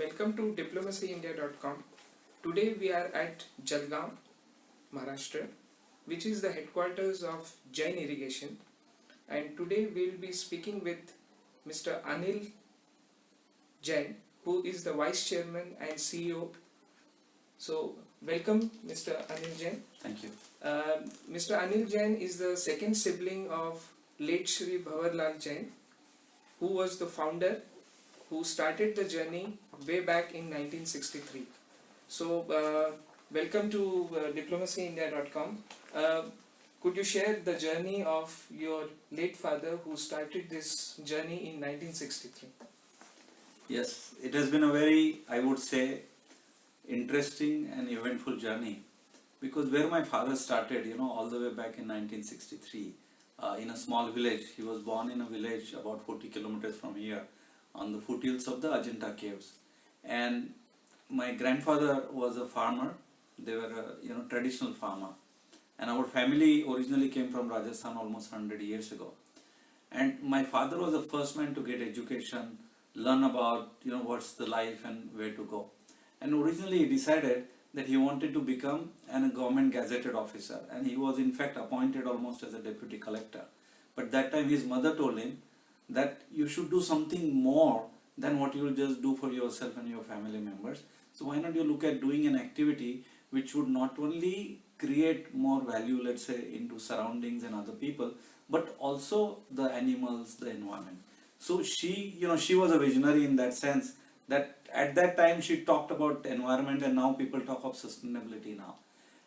Welcome to diplomacyindia.com. Today we are at Jalgaon, Maharashtra, which is the headquarters of Jain Irrigation, and today we will be speaking with Mr. Anil Jain, who is the Vice Chairman and CEO. So, welcome Mr. Anil Jain. Thank you. Mr. Anil Jain is the second sibling of late Shri Bhavarlal Jain, who was the founder who started the journey way back in 1963. So, welcome to diplomacyindia.com. Could you share the journey of your late father who started this journey in 1963? Yes, it has been a very, I would say, interesting and eventful journey, because where my father started, all the way back in 1963, in a small village. He was born in a village about 40 kilometers from here, on the foothills of the Ajanta caves. And my grandfather was a farmer. They were a traditional farmer. And our family originally came from Rajasthan almost 100 years ago. And my father was the first man to get education, learn about what's the life and where to go. And originally he decided that he wanted to become a government gazetted officer, and he was in fact appointed almost as a deputy collector. But that time his mother told him that you should do something more than what you will just do for yourself and your family members. So why not you look at doing an activity which would not only create more value, let's say, into surroundings and other people, but also the animals, the environment. So she was a visionary in that sense, that at that time she talked about environment, and now people talk of sustainability now.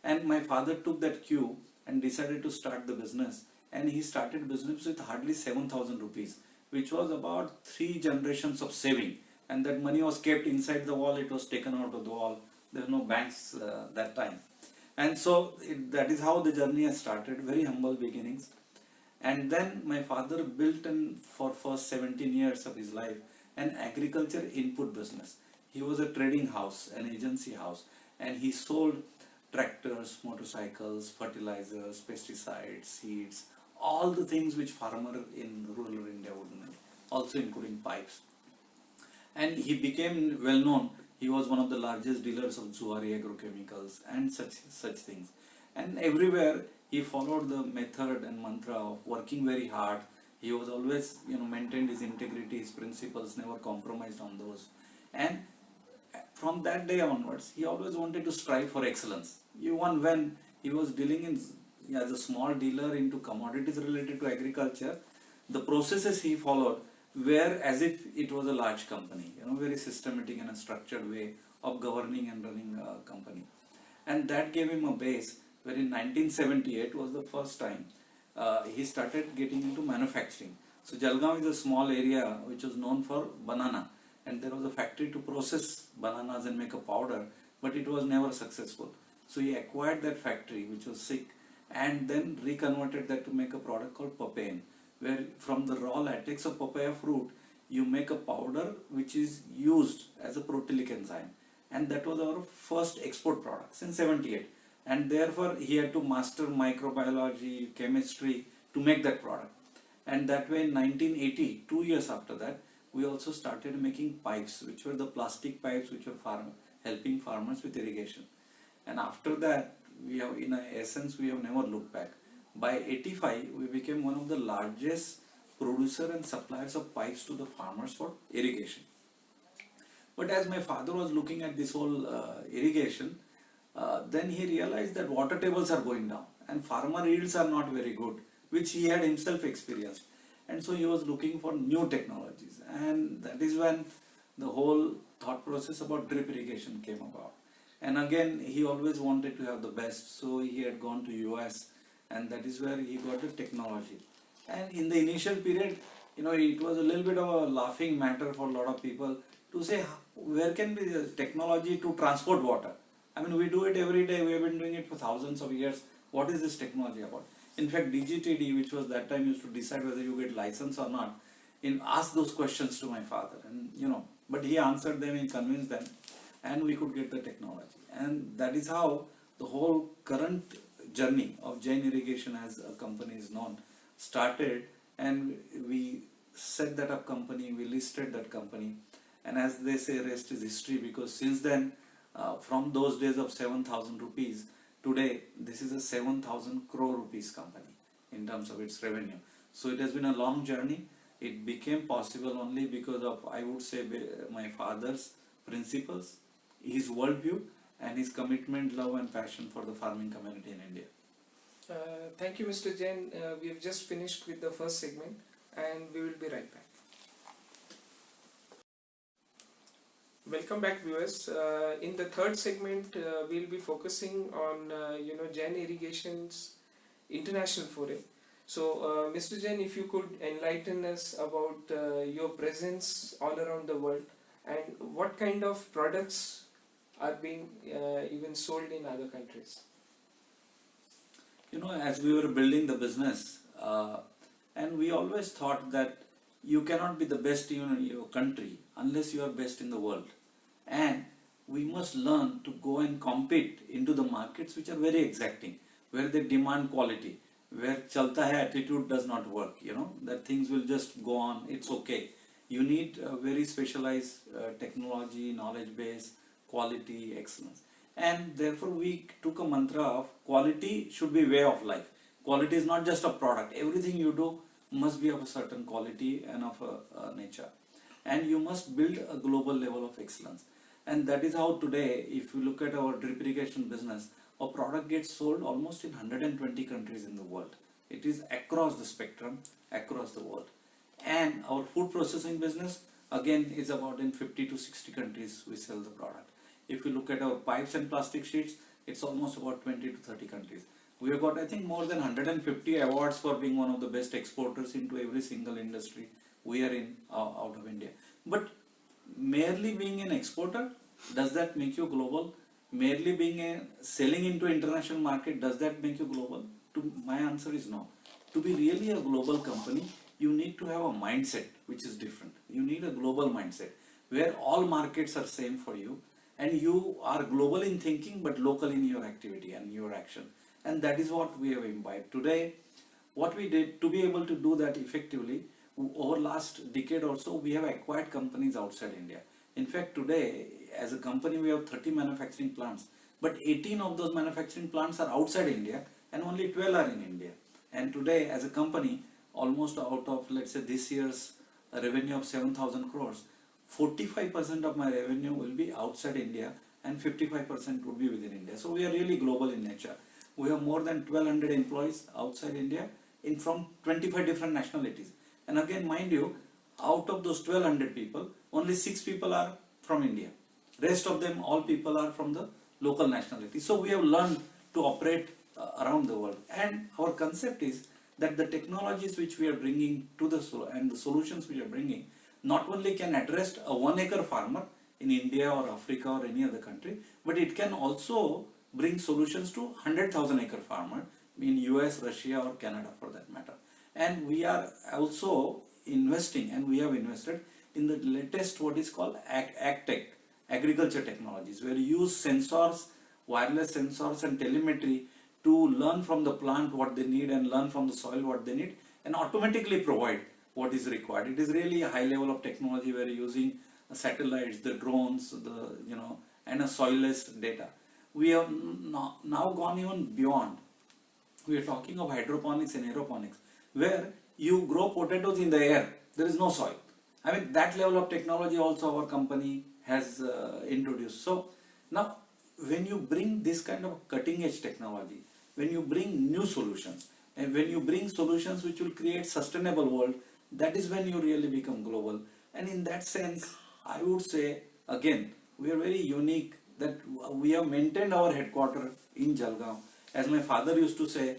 And my father took that cue and decided to start the business, and he started business with hardly 7,000 rupees, which was about 3 generations of saving. And that money was kept inside the wall, it was taken out of the wall. There were no banks that time. And so that is how the journey has started, very humble beginnings. And then my father built for first 17 years of his life an agriculture input business. He was a trading house, an agency house, and he sold tractors, motorcycles, fertilizers, pesticides, seeds, all the things which farmer in rural India would need, also including pipes. And he became well known. He was one of the largest dealers of Zuari agrochemicals and such things. And everywhere he followed the method and mantra of working very hard. He was always maintained his integrity, his principles, never compromised on those. And from that day onwards, he always wanted to strive for excellence. Even when he was dealing as a small dealer into commodities related to agriculture, the processes he followed were as if it was a large company, very systematic and a structured way of governing and running a company. And that gave him a base where in 1978 was the first time he started getting into manufacturing. So Jalgaon is a small area which was known for banana, and there was a factory to process bananas and make a powder, but it was never successful. So he acquired that factory, which was sick, and then reconverted that to make a product called papain, where from the raw latex of papaya fruit you make a powder which is used as a proteolytic enzyme. And that was our first export product since 78. And therefore he had to master microbiology, chemistry to make that product. And that way in 1980, 2 years after that, we also started making pipes, which were the plastic pipes which were helping farmers with irrigation. And after that, we have never looked back. By 85, we became one of the largest producer and suppliers of pipes to the farmers for irrigation. But as my father was looking at this whole irrigation, then he realized that water tables are going down and farmer yields are not very good, which he had himself experienced. And so he was looking for new technologies, and that is when the whole thought process about drip irrigation came about. And again, he always wanted to have the best, so he had gone to US, and that is where he got the technology. And in the initial period, it was a little bit of a laughing matter for a lot of people to say, where can be the technology to transport water? I mean, we do it every day, we have been doing it for thousands of years. What is this technology about? In fact, DGTD, which was that time used to decide whether you get license or not, asked those questions to my father, and but he answered them, he convinced them, and we could get the technology. And that is how the whole current journey of Jain Irrigation as a company is known started. And we set that up company, we listed that company, And as they say, rest is history, because since then, from those days of 7,000 rupees, today this is a 7,000 crore rupees company in terms of its revenue. So it has been a long journey. It became possible only because of, I would say, my father's principles, his worldview, and his commitment, love and passion for the farming community in India. Thank you, Mr. Jain. We have just finished with the first segment, and we will be right back. Welcome back, viewers. In the third segment, we'll be focusing on Jain Irrigation's international foray. So, Mr. Jain, if you could enlighten us about your presence all around the world and what kind of products are being even sold in other countries. As we were building the business, and we always thought that you cannot be the best even in your country unless you are best in the world. And we must learn to go and compete into the markets which are very exacting, where they demand quality, where chalta hai attitude does not work, that things will just go on, it's okay. You need very specialized technology, knowledge base, quality, excellence. And therefore we took a mantra of quality should be way of life. Quality is not just a product. Everything you do must be of a certain quality and of a nature. And you must build a global level of excellence. And that is how today, if you look at our drip irrigation business, our product gets sold almost in 120 countries in the world. It is across the spectrum, across the world. And our food processing business, again, is about in 50 to 60 countries we sell the product. If you look at our pipes and plastic sheets, it's almost about 20 to 30 countries. We have got, I think, more than 150 awards for being one of the best exporters into every single industry we are in out of India. But merely being an exporter, does that make you global? Merely being selling into international market, does that make you global? My answer is no. To be really a global company, you need to have a mindset which is different. You need a global mindset where all markets are same for you, and you are global in thinking but local in your activity and your action. And that is what we have imbibed. Today, what we did to be able to do that effectively, over last decade or so, we have acquired companies outside India. In fact, today, as a company, we have 30 manufacturing plants, but 18 of those manufacturing plants are outside India and only 12 are in India. And today, as a company, almost out of, let's say, this year's revenue of 7,000 crores, 45% of my revenue will be outside India and 55% would be within India. So we are really global in nature. We have more than 1200 employees outside India from 25 different nationalities. And again, mind you, out of those 1200 people, only 6 people are from India. Rest of them, all people are from the local nationality. So we have learned to operate around the world. And our concept is that the technologies which we are bringing to the solutions we are bringing not only can address a 1 acre farmer in India or Africa or any other country, but it can also bring solutions to 100,000 acre farmer in US, Russia or Canada for that matter. And we are also investing, and we have invested in the latest what is called AgTech, agriculture technologies, where you use sensors, wireless sensors and telemetry to learn from the plant what they need and learn from the soil what they need and automatically provide what is required. It is really a high level of technology where you're using satellites, the drones, and a soilless data. We have now gone even beyond. We are talking of hydroponics and aeroponics, where you grow potatoes in the air. There is no soil. I mean, that level of technology also our company has introduced. So now, when you bring this kind of cutting edge technology, when you bring new solutions, and when you bring solutions which will create sustainable world, that is when you really become global. And in that sense, I would say, again, we are very unique that we have maintained our headquarters in Jalgaon. As my father used to say,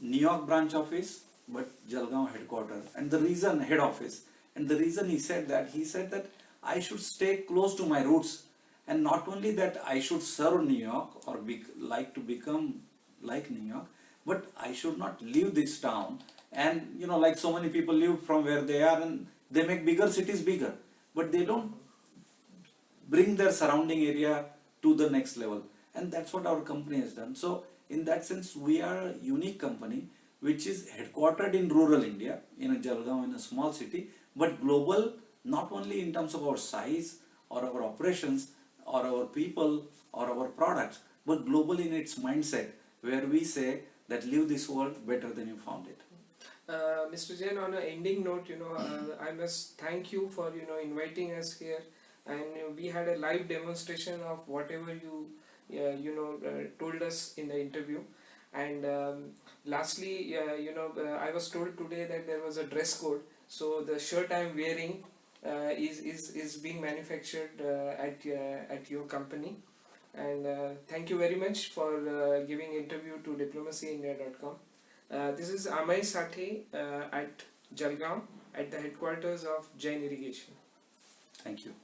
New York branch office, but Jalgaon headquarters. And the reason, head office. And the reason he said that I should stay close to my roots. And not only that I should serve New York or like to become like New York, but I should not leave this town. And like so many people live from where they are and they make bigger cities bigger, but they don't bring their surrounding area to the next level. And that's what our company has done. So in that sense, we are a unique company which is headquartered in rural India, in a Jalgaon, in a small city, but global not only in terms of our size or our operations or our people or our products, but globally in its mindset, where we say that leave this world better than you found it. Mr. Jain, on an ending note, I must thank you for inviting us here, and we had a live demonstration of whatever you told us in the interview. And lastly, I was told today that there was a dress code, so the shirt I am wearing is being manufactured at your company. And thank you very much for giving interview to diplomacyindia.com. This is Amay Sathe at Jalgaon at the headquarters of Jain Irrigation. Thank you.